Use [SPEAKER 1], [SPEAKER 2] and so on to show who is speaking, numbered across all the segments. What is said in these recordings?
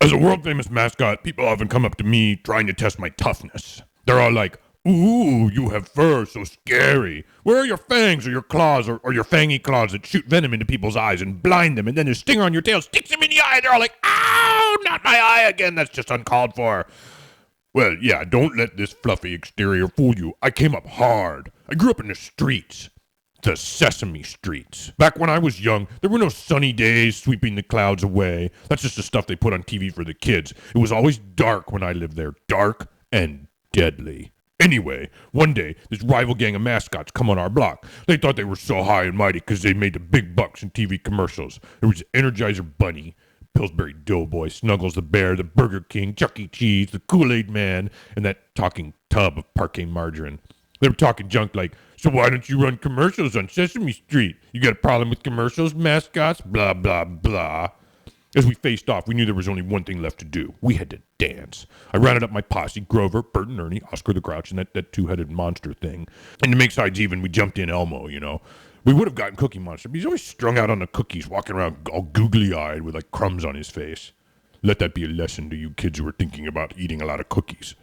[SPEAKER 1] As a world-famous mascot, people often come up to me trying to test my toughness. They're all like, "Ooh, you have fur, so scary. Where are your fangs or your claws or your fangy claws that shoot venom into people's eyes and blind them, and then the stinger on your tail sticks them in the eye?" They're all like, "Ow, not my eye again. That's just uncalled for." Well, yeah, don't let this fluffy exterior fool you. I came up hard. I grew up in the streets. The Sesame Streets. Back when I was young, there were no sunny days sweeping the clouds away. That's just the stuff they put on TV for the kids. It was always dark when I lived there. Dark and deadly. Anyway, one day, this rival gang of mascots come on our block. They thought they were so high and mighty because they made the big bucks in TV commercials. There was Energizer Bunny, Pillsbury Doughboy, Snuggles the Bear, the Burger King, Chuck E. Cheese, the Kool-Aid Man, and that talking tub of parquet margarine. They were talking junk like, "So why don't you run commercials on Sesame Street? You got a problem with commercials, mascots? Blah, blah, blah." As we faced off, we knew there was only one thing left to do. We had to dance. I rounded up my posse, Grover, Bert and Ernie, Oscar the Grouch, and that two-headed monster thing. And to make sides even, we jumped in Elmo, you know. We would have gotten Cookie Monster, but he's always strung out on the cookies, walking around all googly-eyed with like crumbs on his face. Let that be a lesson to you kids who are thinking about eating a lot of cookies.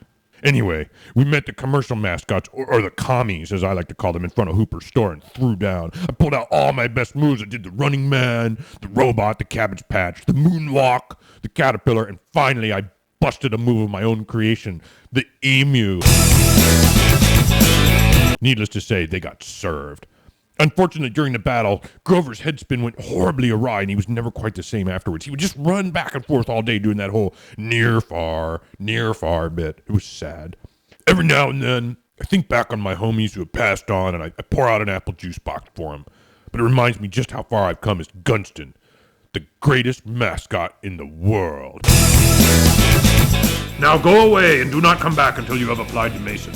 [SPEAKER 1] Anyway, we met the commercial mascots, or the commies, as I like to call them, in front of Hooper's store and threw down. I pulled out all my best moves. I did the Running Man, the Robot, the Cabbage Patch, the Moonwalk, the Caterpillar, and finally I busted a move of my own creation, the Emu. Needless to say, they got served. Unfortunately, during the battle, Grover's head spin went horribly awry, and he was never quite the same afterwards. He would just run back and forth all day doing that whole near, far bit. It was sad. Every now and then, I think back on my homies who have passed on, and I pour out an apple juice box for them. But it reminds me just how far I've come as Gunston, the greatest mascot in the world. Now go away and do not come back until you have applied to Mason.